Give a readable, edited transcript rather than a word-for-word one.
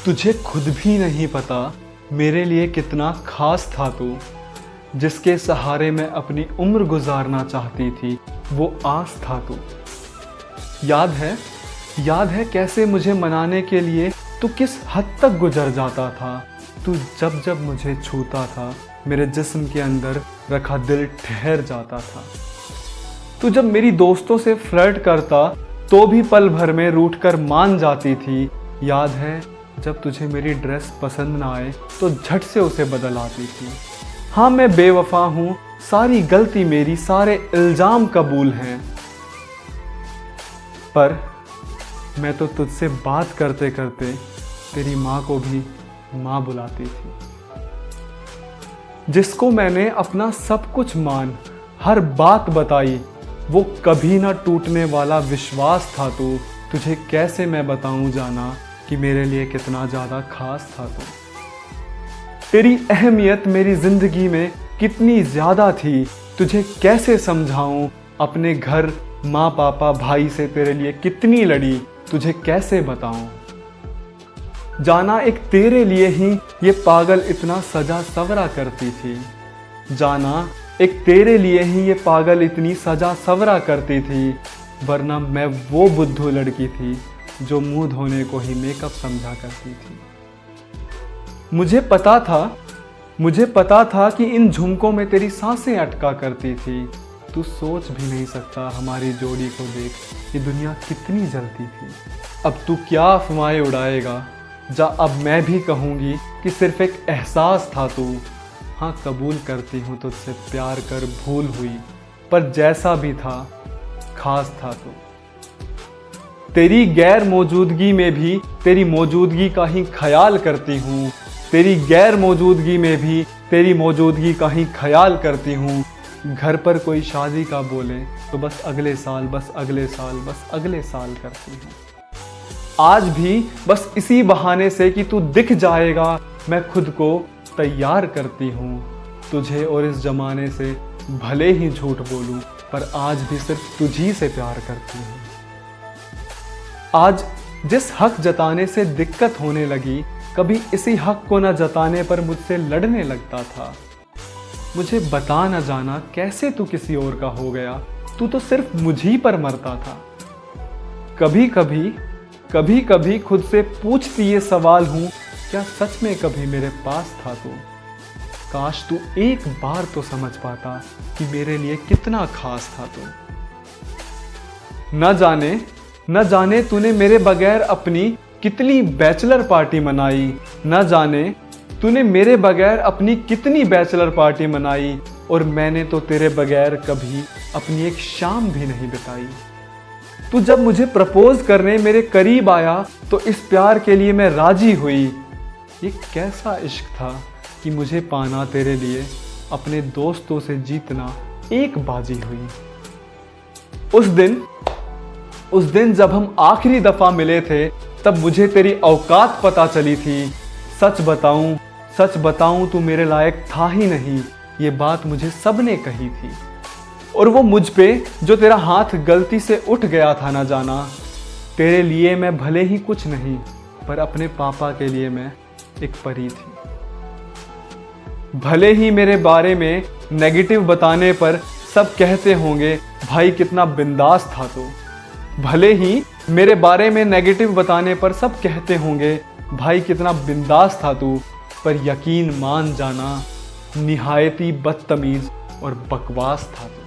तुझे खुद भी नहीं पता मेरे लिए कितना खास था तू। जिसके सहारे मैं अपनी उम्र गुजारना चाहती थी वो आस था तू। याद है कैसे मुझे मनाने के लिए तू किस हद तक गुजर जाता था। तू जब जब मुझे छूता था मेरे जिस्म के अंदर रखा दिल ठहर जाता था। तू जब मेरी दोस्तों से फ्लर्ट करता तो भी पल भर में रूठ कर मान जाती थी। याद है जब तुझे मेरी ड्रेस पसंद ना आए तो झट से उसे बदल आती थी। हाँ मैं बेवफा हूँ, सारी गलती मेरी, सारे इल्ज़ाम कबूल हैं, पर मैं तो तुझसे बात करते करते तेरी माँ को भी माँ बुलाती थी। जिसको मैंने अपना सब कुछ मान हर बात बताई वो कभी ना टूटने वाला विश्वास था तू। तुझे कैसे मैं बताऊं जाना कि मेरे लिए कितना ज़्यादा खास था तू। तेरी अहमियत मेरी ज़िंदगी में कितनी ज़्यादा थी तुझे कैसे समझाऊं। अपने घर माँ पापा भाई से तेरे लिए कितनी लड़ी तुझे कैसे बताऊं। जाना एक तेरे लिए ही ये पागल इतना सजा सवरा करती थी। जाना एक तेरे लिए ही ये पागल इतनी सजा सवरा करती थी, वरना मैं वो बुद्धू लड़की थी जो मुंह धोने को ही मेकअप समझा करती थी। मुझे पता था कि इन झुमकों में तेरी सांसें अटका करती थी। तू सोच भी नहीं सकता हमारी जोड़ी को देख ये दुनिया कितनी जलती थी। अब तू क्या अफवाहें उड़ाएगा, जा अब मैं भी कहूँगी कि सिर्फ एक एहसास था तू। हाँ कबूल करती हूँ तुझसे प्यार कर भूल हुई, पर जैसा भी था खास था तू। तेरी गैर मौजूदगी में भी तेरी मौजूदगी का ही ख्याल करती हूँ। तेरी गैर मौजूदगी में भी तेरी मौजूदगी का ही ख्याल करती हूँ। घर पर कोई शादी का बोले तो बस अगले साल, बस अगले साल, बस अगले साल करती हूँ। आज भी बस इसी बहाने से कि तू दिख जाएगा मैं खुद को तैयार करती हूँ। तुझे और इस जमाने से भले ही झूठ बोलूँ पर आज भी सिर्फ तुझी से प्यार करती हूँ। आज जिस हक जताने से दिक्कत होने लगी कभी इसी हक को न जताने पर मुझसे लड़ने लगता था। मुझे बता न जाना कैसे तू किसी और का हो गया, तू तो सिर्फ मुझी पर मरता था। कभी कभी खुद से पूछती ये सवाल हूँ, क्या सच में कभी मेरे पास था तू। काश तू एक बार तो समझ पाता कि मेरे लिए कितना खास था तू। न जाने तूने मेरे बगैर अपनी कितनी बैचलर पार्टी मनाई। न जाने तूने मेरे बगैर अपनी कितनी बैचलर पार्टी मनाई, और मैंने तो तेरे बगैर कभी अपनी एक शाम भी नहीं बिताई। तू जब मुझे प्रपोज करने मेरे करीब आया तो इस प्यार के लिए मैं राजी हुई। ये कैसा इश्क था कि मुझे पाना तेरे लिए अपने दोस्तों से जीतना एक बाजी हुई। उस दिन जब हम आखिरी दफा मिले थे तब मुझे तेरी औकात पता चली थी। सच बताऊं तू मेरे लायक था ही नहीं, ये बात मुझे सबने कही थी। और वो मुझ पे जो तेरा हाथ गलती से उठ गया था ना जाना। तेरे लिए मैं भले ही कुछ नहीं पर अपने पापा के लिए मैं एक परी थी। भले ही मेरे बारे में नेगेटिव बताने पर सब कहते होंगे भाई कितना बिंदास था तो। भले ही मेरे बारे में नेगेटिव बताने पर सब कहते होंगे भाई कितना बिंदास था तू, पर यकीन मान जाना निहायती बदतमीज और बकवास था तू।